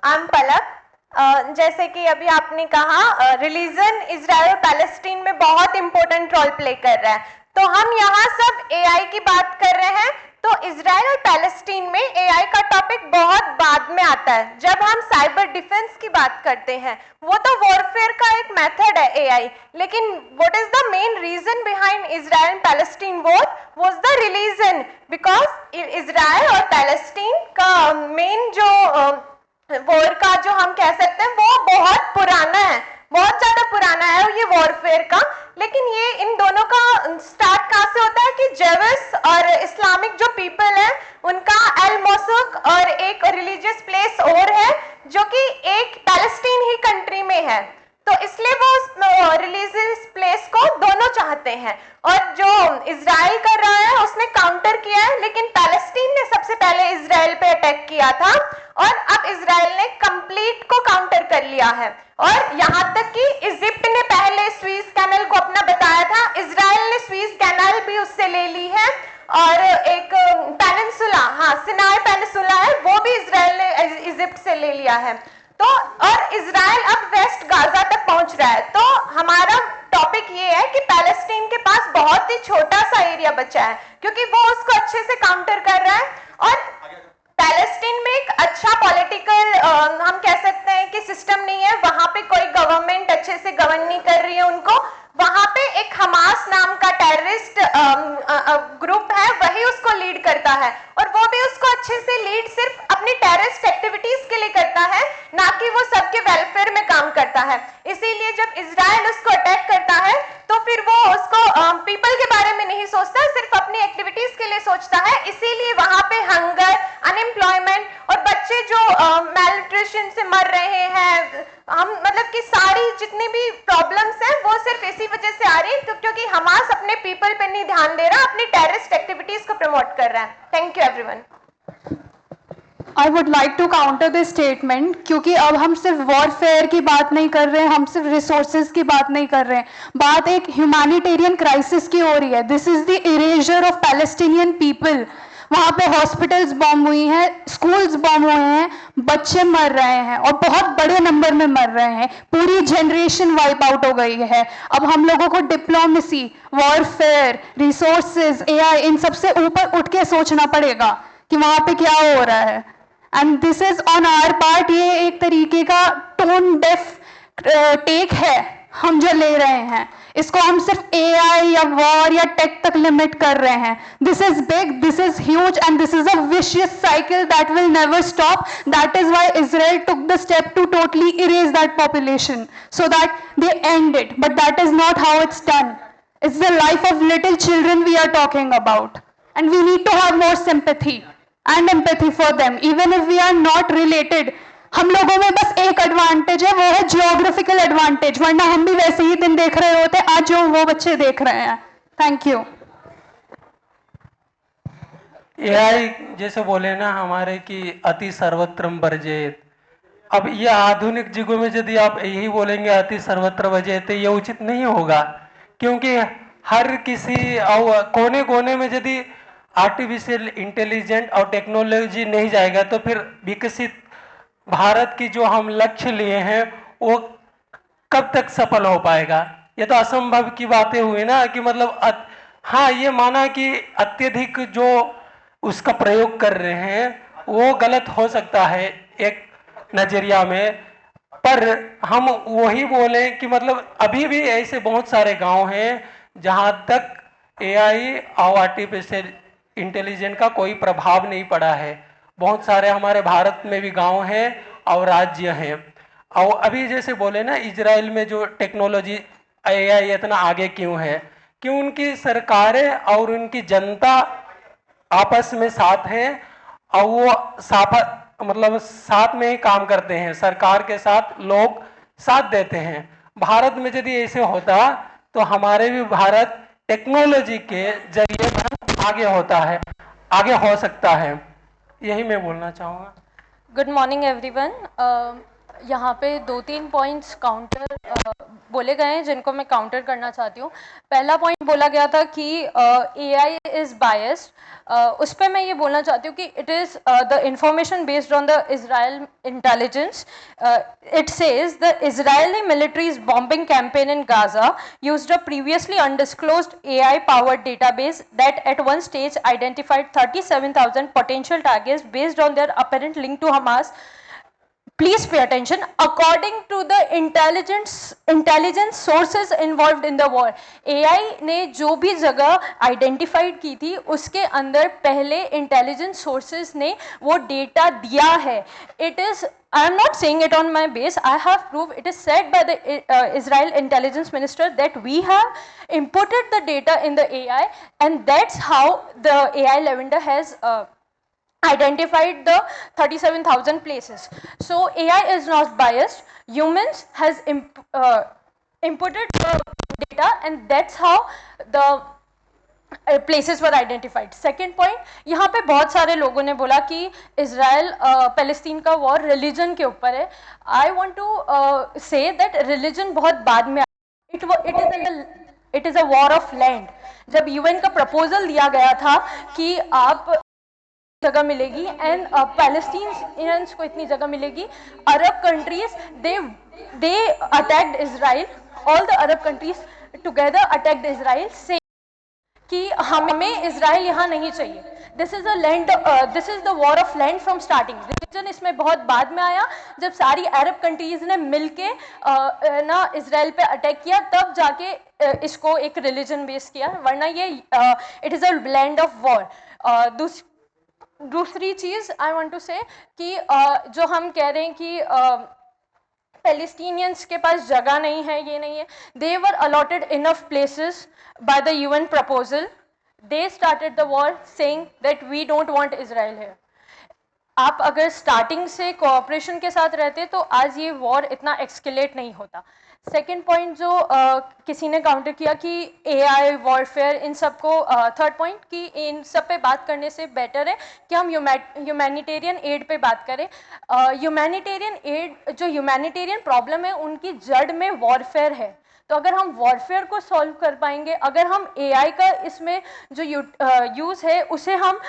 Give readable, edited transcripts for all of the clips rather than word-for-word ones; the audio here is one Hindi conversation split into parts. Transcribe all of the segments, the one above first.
आई एम पलक। जैसे कि अभी आपने कहा, रिलीजन इजराइल और पैलेस्टीन में बहुत इंपॉर्टेंट रोल प्ले कर रहा है, तो हम यहाँ सब एआई की बात कर रहे हैं। तो इजराइल और पैलेस्टीन में एआई का टॉपिक बहुत बाद में आता है, जब हम साइबर डिफेंस की बात करते हैं। वो तो वॉरफेयर का एक मेथड है एआई, लेकिन what is the main reason behind Israel and Palestine war was the religion, because Israel और पैलेस्टीन का मेन जो वॉर का जो हम कह सकते हैं वो बहुत पुराना है, बहुत ज्यादा पुराना है ये वॉरफेयर का। लेकिन ये इन दोनों का स्टार्ट कहाँ से होता है कि जेविस और इस्लामिक जो पीपल है उनका एल मोसुक और एक रिलीजियस प्लेस और है जो कि एक पैलेस्टीन ही कंट्री में है, तो इसलिए वो उस रिलीजियस प्लेस को दोनों चाहते हैं। और जो इजराइल कर रहा है उसने काउंटर किया है, लेकिन पैलेस्टीन ने सबसे पहले इजराइल पे अटैक किया था और अब इजराइल ने कंप्लीट को काउंटर कर लिया है। और यहाँ तक कि इजिप्ट ने पहले स्वीज कैनल को अपना बताया था, इजराइल ने स्वीज कैनल भी उससे ले ली है। और एक पेनिनसुला, हाँ सिनाई पेनिनसुला है, वो भी इजराइल ने इजिप्ट से ले लिया है। तो और इजराइल अब वेस्ट गाजा तक पहुंच रहा है। तो हमारा टॉपिक ये है कि पैलेस्टीन के पास बहुत ही छोटा सा एरिया बचा है, क्योंकि वो उसको अच्छे से काउंटर कर रहा है। और पैलेस्टीन में एक अच्छा पॉलिटिकल हम कह सकते हैं कि सिस्टम नहीं है, वहां पे कोई गवर्नमेंट अच्छे से गवर्न नहीं कर रही है उनको। वहां पे एक हमास नाम का टेररिस्ट ग्रुप है, वही उसको लीड करता है, और वो भी उसको अच्छे से लीड सिर्फ अपनी टेररिस्ट एक्टिविटीज के लिए करता है, ना कि वो सबके वेलफेयर में काम करता है। इसीलिए जब इजराइल उसको अटैक करता है तो फिर वो उसको पीपल के बारे में नहीं सोचता, सिर्फ अपनी एक्टिविटीज के लिए सोचता है। इसीलिए वहां पे हंगर, अनएम्प्लॉयमेंट और बच्चे जो मैलन्यूट्रिशन से मर रहे हैं, हम मतलब कि सारी जितनी भी प्रॉब्लम्स हैं वो सिर्फ इसी वजह से आ रही है क्योंकि हमास अपने पीपल पे नहीं ध्यान दे रहा, अपनी टेररिस्ट एक्टिविटीज को प्रमोट कर रहा है। Thank you everyone. I would like to counter this statement, क्योंकि अब हम सिर्फ वॉरफेयर की बात नहीं कर रहे हैं, हम सिर्फ रिसोर्सेज की बात नहीं कर रहे हैं, बात एक ह्यूमैनिटेरियन क्राइसिस की हो रही है। This is the eraser of Palestinian people. वहाँ पे हॉस्पिटल्स बॉम्ब हुई हैं, स्कूल्स बॉम्ब हुए हैं, बच्चे मर रहे हैं और बहुत बड़े नंबर में मर रहे हैं, पूरी जनरेशन वाइप आउट हो गई है। अब हम लोगों को डिप्लोमेसी, वॉरफेयर, रिसोर्सेज, एआई, इन सबसे ऊपर उठ के सोचना पड़ेगा कि वहाँ पे क्या हो रहा है। And this is on our part, ये एक तरीके का टोन डेफ टेक है हम जो ले रहे हैं, इसको हम सिर्फ एआई या वॉर या टेक तक लिमिट कर रहे हैं। This is big, this is huge and this is a vicious cycle that will never stop. That is why Israel took the step to totally erase that population so that they end it, but that is not how it's done. It's the life of little children we are talking about, and we need to have more sympathy and empathy for them even if we are not related. हम लोगों में बस एक एडवांटेज है, वो है जियोग्राफिकल एडवांटेज, वरना हम भी वैसे ही दिन देख रहे होते आज जो वो बच्चे देख रहे हैं। Thank you. एआई जैसे बोले ना हमारे कि अति सर्वत्रम वर्जेत। अब ये आधुनिक युगों में यदि आप यही बोलेंगे अति सर्वत्र वर्जेत, ये उचित नहीं होगा, क्योंकि हर किसी कोने कोने में यदि आर्टिफिशियल इंटेलिजेंट और टेक्नोलॉजी नहीं जाएगा तो फिर विकसित भारत की जो हम लक्ष्य लिए हैं वो कब तक सफल हो पाएगा। ये तो असंभव की बातें हुई ना कि मतलब हाँ ये माना कि अत्यधिक जो उसका प्रयोग कर रहे हैं वो गलत हो सकता है एक नजरिया में, पर हम वही बोले कि मतलब अभी भी ऐसे बहुत सारे गांव हैं जहां तक एआई और आर्टिफिशियल इंटेलिजेंट का कोई प्रभाव नहीं पड़ा है। बहुत सारे हमारे भारत में भी गांव हैं और राज्य हैं। और अभी जैसे बोले ना इजराइल में जो टेक्नोलॉजी एआई इतना आगे क्यों है, कि उनकी सरकारें और उनकी जनता आपस में साथ हैं और वो मतलब साथ में ही काम करते हैं, सरकार के साथ लोग साथ देते हैं। भारत में यदि ऐसे होता तो हमारे भी भारत टेक्नोलॉजी के जरिए आगे होता है, आगे हो सकता है। यही मैं बोलना चाहूँगा। Good morning everyone. यहाँ पे 2-3 पॉइंट्स काउंटर बोले गए हैं जिनको मैं काउंटर करना चाहती हूँ। पहला पॉइंट बोला गया था कि एआई इज़ बायस्ड, उस पर मैं ये बोलना चाहती हूँ कि it is the information based on the Israel intelligence. It says the Israeli military's bombing campaign in Gaza used a previously undisclosed AI-powered database that at one stage identified 37,000 potential targets based on their apparent link to Hamas. Please pay attention. According to the intelligence sources involved in the war, AI ने जो भी जगह आइडेंटिफाइड की थी उसके अंदर पहले इंटेलिजेंस सोर्सेज ने वो डेटा दिया है. It is, I am not saying it on my base, I have proof. It is said by the Israel intelligence minister that we have inputted the data in the AI, and that's how the AI Lavender has identified the 37,000 places. So AI is not biased. Humans has inputted the data, and that's how the places were identified. Second point, यहाँ पे बहुत सारे लोगों ने बोला कि इजराइल पैलेस्टीन का वॉर रिलीजन के ऊपर है. I want to say that religion बहुत बाद में. It is a war of land. जब UN का प्रपोजल दिया गया था कि आप जगह मिलेगी एंड पैलेस्टीनियंस को इतनी जगह मिलेगी, अरब countries they attacked Israel, all the Arab countries together attacked Israel से कि हमें इजराइल यहाँ नहीं चाहिए. This is a land, this is the war of land from starting. Religion इसमें बहुत बाद में आया, जब सारी अरब कंट्रीज ने मिलके ना इजराइल पे अटैक किया, तब जाके इसको एक रिलीजन बेस किया, वरना ये it is a land of war. दूसरी चीज़ आई वांट टू से कि जो हम कह रहे हैं कि पैलेस्टीनियंस के पास जगह नहीं है, ये नहीं है, they were allotted enough places by the UN proposal. They started the war saying that we don't want Israel here. आप अगर स्टार्टिंग से कोऑपरेशन के साथ रहते तो आज ये वॉर इतना एक्सकेलेट नहीं होता. सेकेंड पॉइंट जो किसी ने काउंटर किया कि एआई वॉरफेयर इन सबको, थर्ड पॉइंट कि इन सब पे बात करने से बेटर है कि हम ह्यूमैनिटेरियन एड पे बात करें. ह्यूमैनिटेरियन एड, जो ह्यूमैनिटेरियन प्रॉब्लम है उनकी जड़ में वॉरफेयर है. तो अगर हम वॉरफेयर को सॉल्व कर पाएंगे, अगर हम एआई का इसमें जो यूज़ है उसे हम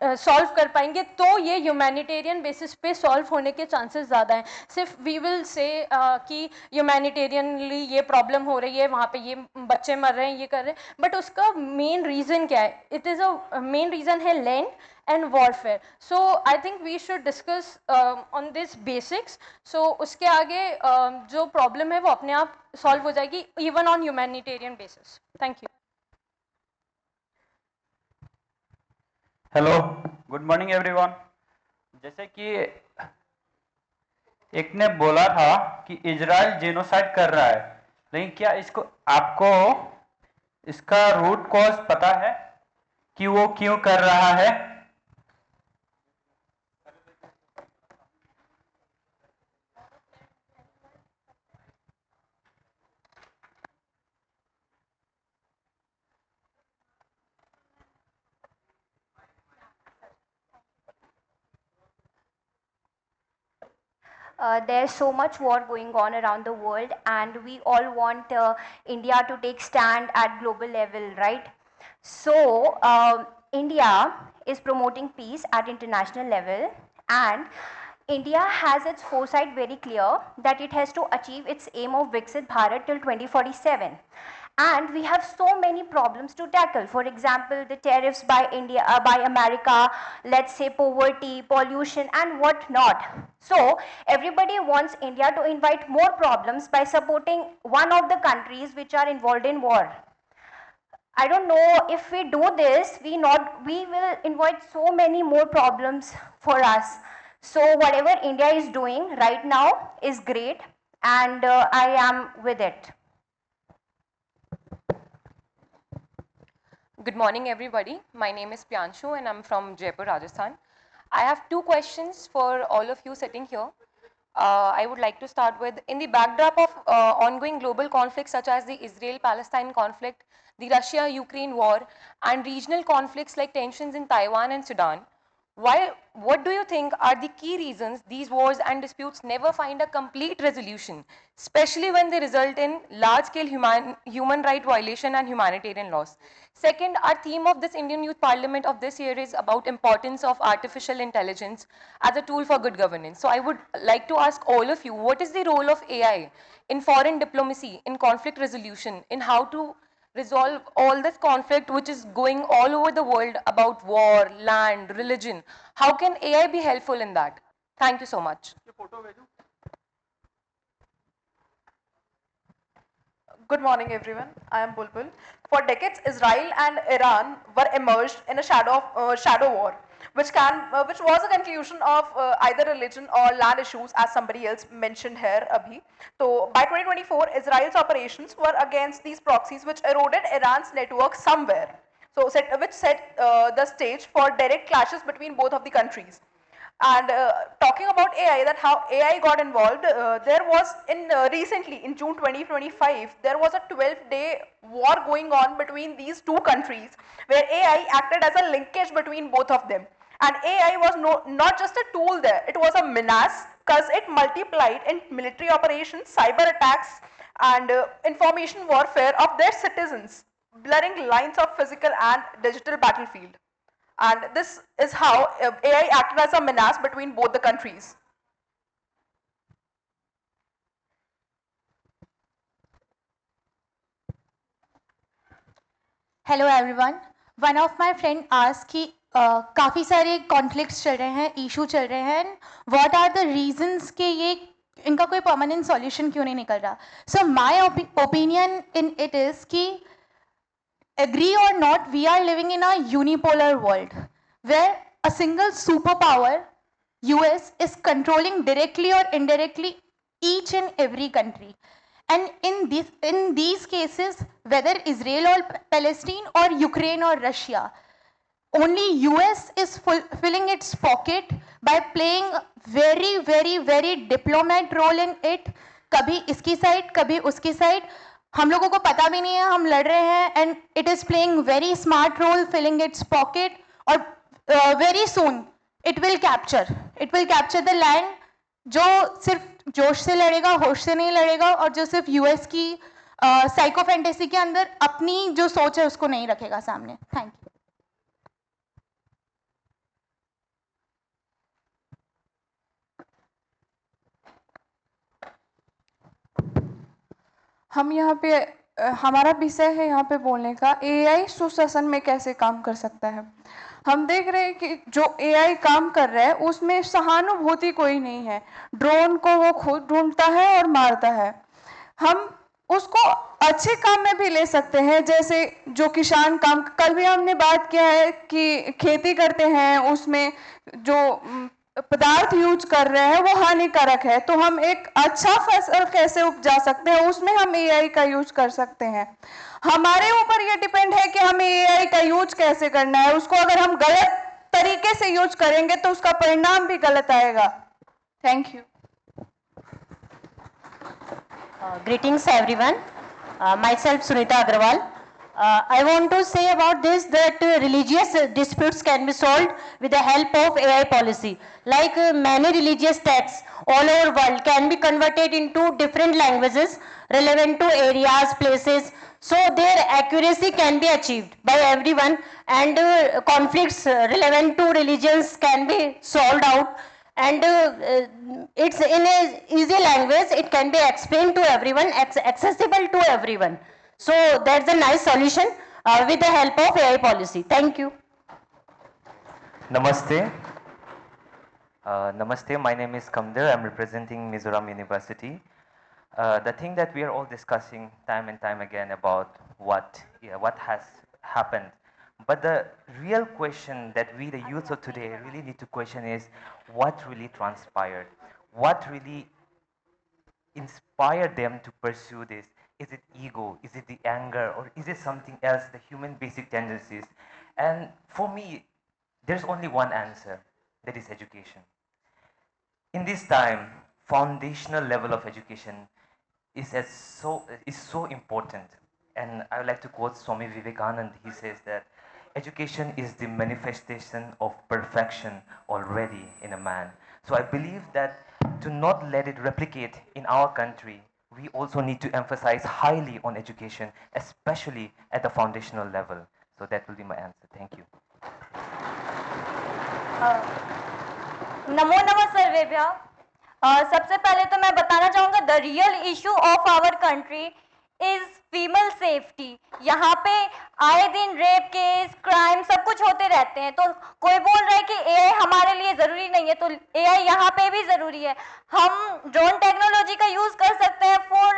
सॉल्व कर पाएंगे, तो ये ह्यूमैनिटेरियन बेसिस पे सॉल्व होने के चांसेस ज़्यादा हैं. सिर्फ वी विल से कि ह्यूमैनिटेरियनली ये प्रॉब्लम हो रही है, वहाँ पे ये बच्चे मर रहे हैं, ये कर रहे हैं, बट उसका मेन रीज़न क्या है? It is a main reason है land and warfare. So I think we should discuss on this basics. So उसके आगे जो problem है वो अपने आप solve हो जाएगी even on humanitarian basis. Thank you. Hello, good morning everyone. जैसे कि एक ने बोला था कि इजराइल जेनोसाइड कर रहा है, लेकिन क्या इसको आपको इसका रूट कॉज पता है कि वो क्यों कर रहा है? There's so much war going on around the world, and we all want India to take stand at global level, right? So India is promoting peace at international level, and India has its foresight very clear that it has to achieve its aim of Viksit Bharat till 2047. And we have so many problems to tackle. For example, the tariffs by India, by America, let's say poverty, pollution, and what not. So everybody wants India to invite more problems by supporting one of the countries which are involved in war. I don't know if we do this, we will invite so many more problems for us. So whatever India is doing right now is great, and I am with it. Good morning, everybody. My name is Pyanshu and I'm from Jaipur, Rajasthan. I have two questions for all of you sitting here. I would like to start with, in the backdrop of ongoing global conflicts such as the Israel-Palestine conflict, the Russia-Ukraine war, and regional conflicts like tensions in Taiwan and Sudan, What do you think are the key reasons these wars and disputes never find a complete resolution, especially when they result in large-scale human right violation and humanitarian loss? Second, our theme of this Indian Youth Parliament of this year is about importance of artificial intelligence as a tool for good governance. So I would like to ask all of you, what is the role of AI in foreign diplomacy, in conflict resolution, in how to resolve all this conflict which is going all over the world about war, land, religion? How can AI be helpful in that? Thank you so much. Good morning, everyone. I am Bulbul. For decades, Israel and Iran were immersed in a shadow war, which was a conclusion of either religion or land issues, as somebody else mentioned here, Abhi. So, by 2024, Israel's operations were against these proxies, which eroded Iran's network somewhere. So, which set the stage for direct clashes between both of the countries. And talking about AI, that how AI got involved, there was recently in June 2025, there was a 12-day war going on between these two countries, where AI acted as a linkage between both of them. And AI was not just a tool there, it was a menace, because it multiplied in military operations, cyber attacks, and information warfare of their citizens, blurring lines of physical and digital battlefield. And this is how AI acted as a menace between both the countries. Hello everyone one of my friend ask कि काफ़ी सारे कॉन्फ्लिक्ट्स चल रहे हैं, इशू चल रहे हैं, व्हाट आर द रीजंस कि ये इनका कोई परमानेंट सॉल्यूशन क्यों नहीं निकल रहा. So my opinion in it is कि agree or not, we are living in a unipolar world where a single superpower, US, is controlling directly or indirectly each and every country. And in these cases, whether Israel or Palestine or Ukraine or Russia, only US is filling its pocket by playing very, very, very diplomat role in it. कभी इसकी साइड, कभी उसकी साइड. हम लोगों को पता भी नहीं है हम लड़ रहे हैं, and it is playing very smart role, filling its pocket, और very soon it will capture the land, जो सिर्फ जोश से लड़ेगा, होश से नहीं लड़ेगा, और जो सिर्फ यूएस की साइको फैंटेसी के अंदर अपनी जो सोच है उसको नहीं रखेगा सामने. Thank you. हम यहाँ पे हमारा विषय है यहाँ पे बोलने का, एआई सुशासन में कैसे काम कर सकता है. हम देख रहे हैं कि जो एआई काम कर रहा है उसमें सहानुभूति कोई नहीं है. ड्रोन को वो खुद ढूंढता है और मारता है. हम उसको अच्छे काम में भी ले सकते हैं, जैसे जो किसान काम, कल भी हमने बात किया है कि खेती करते हैं उसमें जो पदार्थ यूज कर रहे हैं वो हानिकारक है, तो हम एक अच्छा फसल कैसे उपजा सकते हैं उसमें हम एआई का यूज कर सकते हैं. हमारे ऊपर ये डिपेंड है कि हमें एआई का यूज कैसे करना है. उसको अगर हम गलत तरीके से यूज करेंगे तो उसका परिणाम भी गलत आएगा. Thank you. Greetings everyone. Myself Sunita Agrawal. I want to say about this that religious disputes can be solved with the help of AI policy. Like many religious texts all over world can be converted into different languages relevant to areas, places, so their accuracy can be achieved by everyone, and conflicts relevant to religions can be solved out, and it's in a easy language, it can be explained to everyone, accessible to everyone. So that's a nice solution with the help of AI policy. Thank you. Namaste. Namaste, my name is Kamdar. I'm representing Mizoram University. The thing that we are all discussing time and time again about what has happened. But the real question that we, the youth of today, really need to question is what really transpired? What really inspired them to pursue this? Is it ego? Is it the anger? Or is it something else, the human basic tendencies? And for me, there's only one answer, that is education. In this time, foundational level of education is so important. And I would like to quote Swami Vivekananda. He says that education is the manifestation of perfection already in a man. So I believe that to not let it replicate in our country, we also need to emphasize highly on education, especially at the foundational level. So that will be my answer. Thank you. नमो नमः सर्वेभ्य। सबसे पहले तो मैं बताना चाहूँगा the real issue of our country is female safety. यहाँ पे आए दिन रेप केस, क्राइम सब कुछ होते रहते हैं, तो कोई बोल रहा है कि एआई हमारे लिए ज़रूरी नहीं है, तो एआई यहाँ पे भी ज़रूरी है। हम ड्रोन टेक्नोलॉजी का यूज़ कर सकते हैं फॉर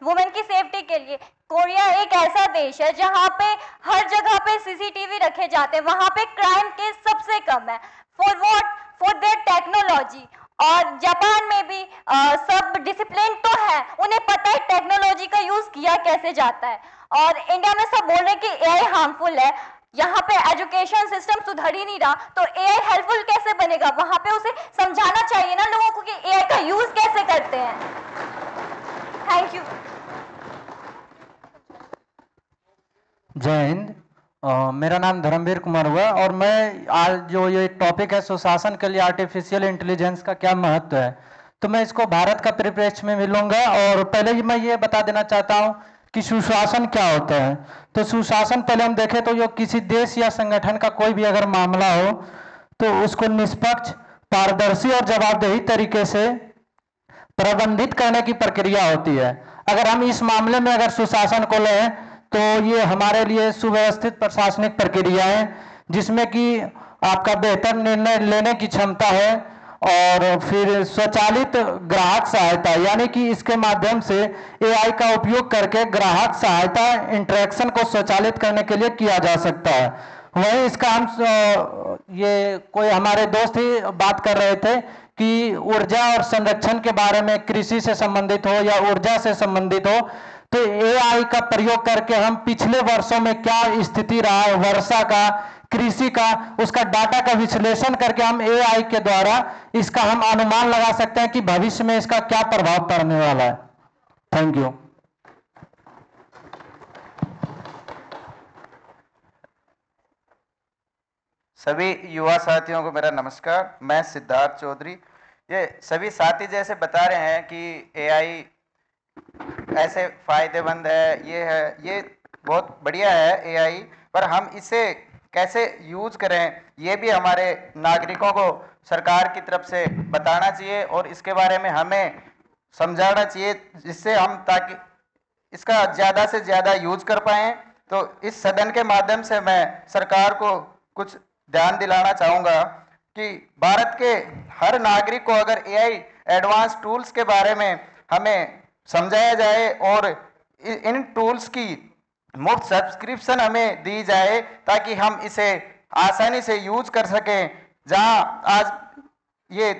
वुमेन की सेफ्टी के लिए। कोरिया एक ऐसा देश है जहाँ पे हर जगह पे सीसीटीवी रखे जाते हैं, वहाँ पे क्राइम केस सबसे कम है। For what? For their technology. और जापान में भी सब डिसिप्लिन तो है, उन्हें पता है टेक्नोलॉजी का यूज किया कैसे जाता है। और इंडिया में सब बोल रहे हैं कि एआई हार्मफुल है, यहाँ पे एजुकेशन सिस्टम सुधर ही नहीं रहा, तो एआई हेल्पफुल कैसे बनेगा? वहां पे उसे समझाना चाहिए ना लोगों को कि एआई का यूज कैसे करते हैं। Thank you. जय हिंद। मेरा नाम धर्मवीर कुमार हुआ और मैं आज जो ये टॉपिक है सुशासन के लिए आर्टिफिशियल इंटेलिजेंस का क्या महत्व है, तो मैं इसको भारत का परिप्रेक्ष्य में मिलूंगा। और पहले ही मैं ये बता देना चाहता हूँ कि सुशासन क्या होता है। तो सुशासन पहले हम देखें तो जो किसी देश या संगठन का कोई भी अगर मामला हो तो उसको निष्पक्ष, पारदर्शी और जवाबदेही तरीके से प्रबंधित करने की प्रक्रिया होती है। अगर हम इस मामले में अगर सुशासन को लें तो ये हमारे लिए सुव्यवस्थित प्रशासनिक प्रक्रिया है जिसमें कि आपका बेहतर निर्णय लेने की क्षमता है और फिर स्वचालित ग्राहक सहायता, यानी कि इसके माध्यम से एआई का उपयोग करके ग्राहक सहायता इंटरेक्शन को स्वचालित करने के लिए किया जा सकता है। वहीं इसका हम ये कोई हमारे दोस्त ही बात कर रहे थे कि ऊर्जा और संरक्षण के बारे में, कृषि से संबंधित हो या ऊर्जा से संबंधित हो, तो एआई का प्रयोग करके हम पिछले वर्षों में क्या स्थिति रहा है वर्षा का, कृषि का, उसका डाटा का विश्लेषण करके हम एआई के द्वारा इसका हम अनुमान लगा सकते हैं कि भविष्य में इसका क्या प्रभाव पड़ने वाला है। Thank you. सभी युवा साथियों को मेरा नमस्कार। मैं सिद्धार्थ चौधरी। ये सभी साथी जैसे बता रहे हैं कि एआई ऐसे फायदेमंद है, ये बहुत बढ़िया है एआई, पर हम इसे कैसे यूज करें ये भी हमारे नागरिकों को सरकार की तरफ से बताना चाहिए और इसके बारे में हमें समझाना चाहिए, जिससे हम ताकि इसका ज़्यादा से ज़्यादा यूज कर पाएँ। तो इस सदन के माध्यम से मैं सरकार को कुछ ध्यान दिलाना चाहूँगा कि भारत के हर नागरिक को अगर एआई एडवांस टूल्स के बारे में हमें समझाया जाए और इन टूल्स की मुफ्त सब्सक्रिप्शन हमें दी जाए ताकि हम इसे आसानी से यूज कर सकें। जहां आज ये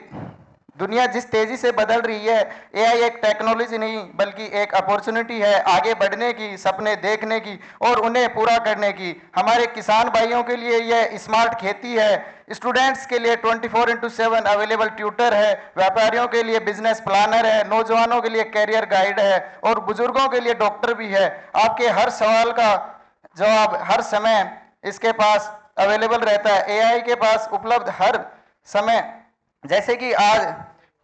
दुनिया जिस तेजी से बदल रही है, एआई एक टेक्नोलॉजी नहीं बल्कि एक अपॉर्चुनिटी है आगे बढ़ने की, सपने देखने की और उन्हें पूरा करने की। हमारे किसान भाइयों के लिए यह स्मार्ट खेती है, स्टूडेंट्स के लिए 24/7 अवेलेबल ट्यूटर है, व्यापारियों के लिए बिजनेस प्लानर है, नौजवानों के लिए कैरियर गाइड है और बुजुर्गों के लिए डॉक्टर भी है। आपके हर सवाल का जवाब हर समय इसके पास अवेलेबल रहता है, एआई के पास उपलब्ध हर समय। जैसे कि आज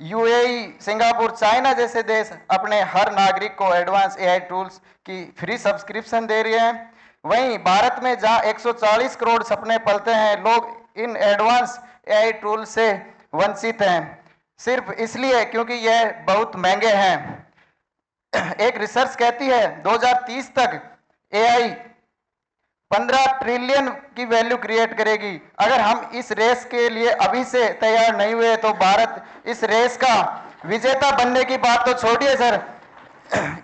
यूएई, सिंगापुर, चाइना जैसे देश अपने हर नागरिक को एडवांस एआई टूल्स की फ्री सब्सक्रिप्शन दे रहे हैं, वहीं भारत में जहां 140 करोड़ सपने पलते हैं, लोग इन एडवांस एआई टूल से वंचित हैं सिर्फ इसलिए क्योंकि यह बहुत महंगे हैं। एक रिसर्च कहती है 2030 तक एआई 15 ट्रिलियन की वैल्यू क्रिएट करेगी। अगर हम इस रेस के लिए अभी से तैयार नहीं हुए तो भारत इस रेस का विजेता बनने की बात तो छोड़िए सर,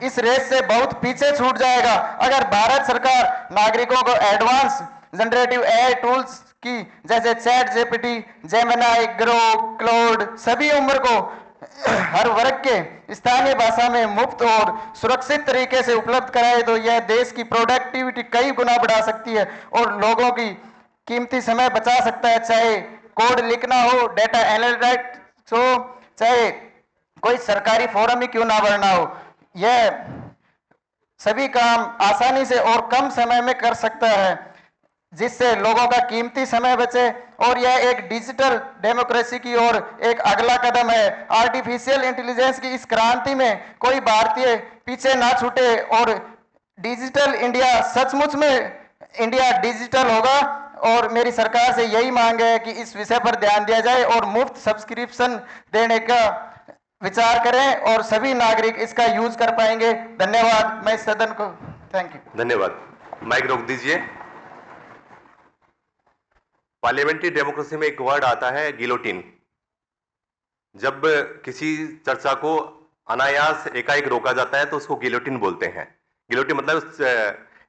इस रेस से बहुत पीछे छूट जाएगा। अगर भारत सरकार नागरिकों को एडवांस जनरेटिव एआई टूल्स की जैसे chat GPT, Gemini, Grok, cloud सभी उम्र को हर वर्ग के स्थानीय भाषा में मुफ्त और सुरक्षित तरीके से उपलब्ध कराए तो यह देश की प्रोडक्टिविटी कई गुना बढ़ा सकती है और लोगों की कीमती समय बचा सकता है। चाहे कोड लिखना हो, डेटा एनालिटिक्स हो, चाहे कोई सरकारी फोरम ही क्यों ना भरना हो, यह सभी काम आसानी से और कम समय में कर सकता है। जिससे लोगों का कीमती समय बचे, और यह एक डिजिटल डेमोक्रेसी की ओर एक अगला कदम है। आर्टिफिशियल इंटेलिजेंस की इस क्रांति में कोई भारतीय पीछे ना छूटे और डिजिटल इंडिया, सचमुच में इंडिया डिजिटल होगा। और मेरी सरकार से यही मांग है कि इस विषय पर ध्यान दिया जाए और मुफ्त सब्सक्रिप्शन देने का विचार करें और सभी नागरिक इसका यूज कर पाएंगे। धन्यवाद। मैं इस सदन को थैंक यू। धन्यवाद। माइक रोक दीजिए। पार्लियामेंट्री डेमोक्रेसी में एक वर्ड आता है गिलोटिन। जब किसी चर्चा को अनायास एकाएक रोका जाता है तो उसको गिलोटिन बोलते हैं। गिलोटिन मतलब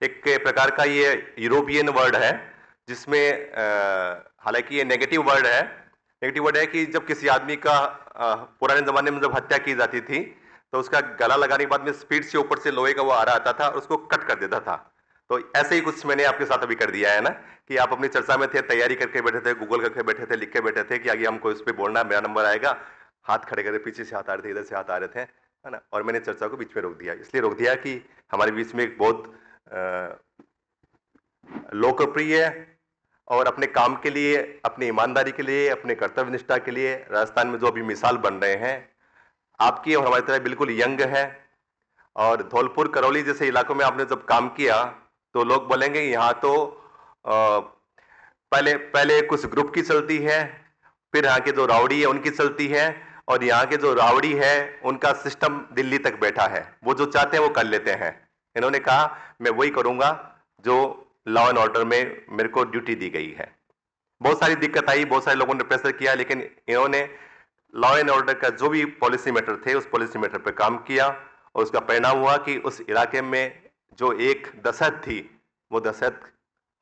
एक प्रकार का ये यूरोपियन वर्ड है, जिसमें हालांकि ये नेगेटिव वर्ड है। नेगेटिव वर्ड है कि जब किसी आदमी का पुराने जमाने में जब हत्या की जाती थी तो उसका गला लगाने के बाद में स्पीड से ऊपर से लोहे का वो आ रहा आता था और उसको कट कर देता था। तो ऐसे ही कुछ मैंने आपके साथ अभी कर दिया है ना, कि आप अपनी चर्चा में थे, तैयारी करके बैठे थे, गूगल करके बैठे थे, लिख के बैठे थे कि आगे हमको इस पे बोलना, मेरा नंबर आएगा, हाथ खड़े करके पीछे से हाथ आ रहे थे, इधर से हाथ आ रहे थे, है ना, और मैंने चर्चा को बीच में रोक दिया। इसलिए रोक दिया कि हमारे बीच में एक बहुत लोकप्रिय और अपने काम के लिए, अपनी ईमानदारी के लिए, अपने कर्तव्य निष्ठा के लिए राजस्थान में जो अभी मिसाल बन रहे हैं, आपकी और हमारी तरह बिल्कुल यंग है। और धौलपुर करौली जैसे इलाकों में आपने जब काम किया तो लोग बोलेंगे यहाँ तो पहले कुछ ग्रुप की चलती है, फिर यहाँ के जो रावड़ी है उनकी चलती है, और यहाँ के जो रावड़ी है उनका सिस्टम दिल्ली तक बैठा है, वो जो चाहते हैं वो कर लेते हैं। इन्होंने कहा मैं वही करूंगा जो लॉ एंड ऑर्डर में मेरे को ड्यूटी दी गई है। बहुत सारी दिक्कत आई, बहुत सारे लोगों ने प्रेशर किया, लेकिन इन्होंने लॉ एंड ऑर्डर का जो भी पॉलिसी मैटर थे उस पॉलिसी मैटर पर काम किया, और उसका परिणाम हुआ कि उस इलाके में जो एक दहशत थी वो दहशत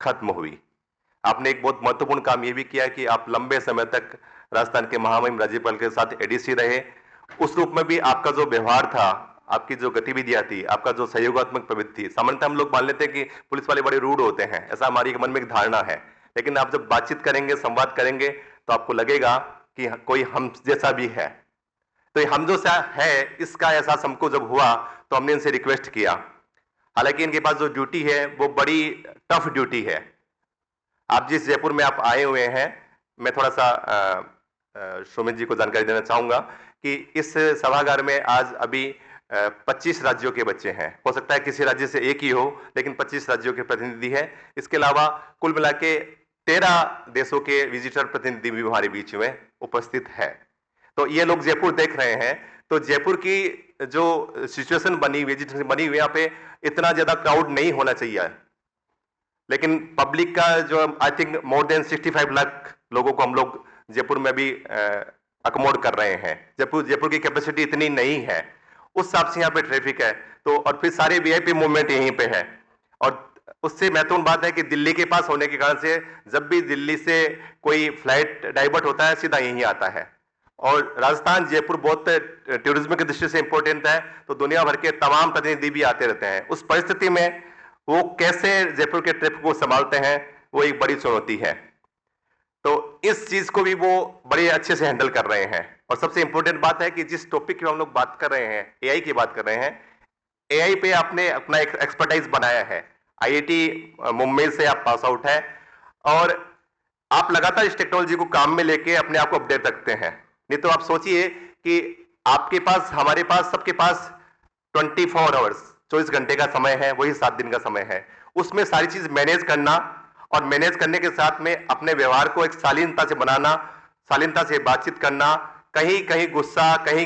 खत्म हुई। आपने एक बहुत महत्वपूर्ण काम ये भी किया कि आप लंबे समय तक राजस्थान के महामहिम राज्यपाल के साथ एडीसी रहे। उस रूप में भी आपका जो व्यवहार था, आपकी जो गतिविधियां थी, आपका जो सहयोगात्मक प्रवृत्ति थी, सामान्यतः हम लोग मान लेते हैं कि पुलिस वाले बड़े रूड होते हैं, ऐसा हमारी मन में एक धारणा है, लेकिन आप जब बातचीत करेंगे, संवाद करेंगे, तो आपको लगेगा कि कोई हम जैसा भी है। तो हम जो है इसका एहसास हमको जब हुआ तो हमने इनसे रिक्वेस्ट किया। हालांकि इनके पास जो ड्यूटी है वो बड़ी टफ ड्यूटी है। आप जिस जयपुर में आप आए हुए हैं, मैं थोड़ा सा सुमित जी को जानकारी देना चाहूंगा कि इस सभागार में आज अभी 25 राज्यों के बच्चे हैं। हो सकता है किसी राज्य से एक ही हो, लेकिन 25 राज्यों के प्रतिनिधि है। इसके अलावा कुल मिला के 13 देशों के विजिटर प्रतिनिधि भी हमारे बीच में उपस्थित है। तो ये लोग जयपुर देख रहे हैं, तो जयपुर की जो सिचुएशन बनी हुई है, यहाँ पे इतना ज्यादा क्राउड नहीं होना चाहिए, लेकिन पब्लिक का जो I think more than 65 lakh लोगों को हम लोग जयपुर में भी अकोमोड कर रहे हैं। जयपुर की कैपेसिटी इतनी नहीं है, उस हिसाब से यहाँ पे ट्रैफिक है। तो और फिर सारे वीआईपी मूवमेंट यहीं पे है, और उससे महत्वपूर्ण बात है कि दिल्ली के पास होने के कारण से जब भी दिल्ली से कोई फ्लाइट डाइवर्ट होता है सीधा यहीं आता है। और राजस्थान जयपुर बहुत टूरिज्म की दृष्टि से इंपॉर्टेंट है, तो दुनिया भर के तमाम प्रतिनिधि भी आते रहते हैं। उस परिस्थिति में वो कैसे जयपुर के ट्रिप को संभालते हैं, वो एक बड़ी चुनौती है। तो इस चीज को भी वो बड़े अच्छे से हैंडल कर रहे हैं। और सबसे इंपॉर्टेंट बात है कि जिस टॉपिक पे हम लोग बात कर रहे हैं, एआई की बात कर रहे हैं, एआई पे आपने अपना एक एक्सपर्टाइज बनाया है। आईआईटी मुंबई से आप पास आउट है, और आप लगातार इस टेक्नोलॉजी को काम में लेके अपने आप को अपडेट रखते हैं। नहीं तो आप सोचिए कि आपके पास, हमारे पास, सबके पास 24 आवर्स 24 घंटे का समय है, वही 7 दिन का समय है। उसमें सारी चीज मैनेज करना, और मैनेज करने के साथ में अपने व्यवहार को एक शालीनता से बनाना, शालीनता से बातचीत करना, कहीं कहीं गुस्सा, कहीं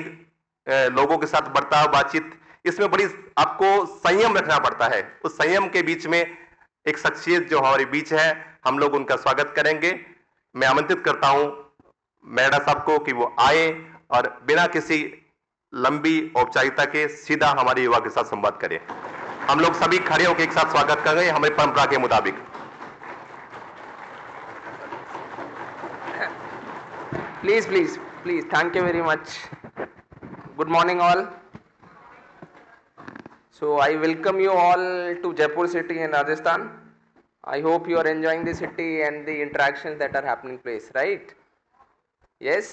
लोगों के साथ बर्ताव, बातचीत, इसमें बड़ी आपको संयम रखना पड़ता है। उस संयम के बीच में एक शख्सियत जो हमारे बीच है, हम लोग उनका स्वागत करेंगे। मैं आमंत्रित करता हूं मेड़ा साहब को कि वो आए और बिना किसी लंबी औपचारिकता के सीधा हमारे युवा के साथ संवाद करें। हम लोग सभी खड़े होकर एक साथ स्वागत करेंगे हमारी परंपरा के मुताबिक। Please, please, please. Thank you very much. Good morning, all. So I welcome you all to Jaipur city in Rajasthan. I hope you are enjoying the city and the interactions that are happening place, right? Yes.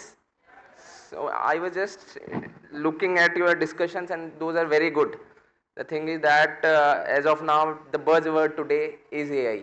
So I was just looking at your discussions, and those are very good. The thing is that as of now, the buzzword today is AI.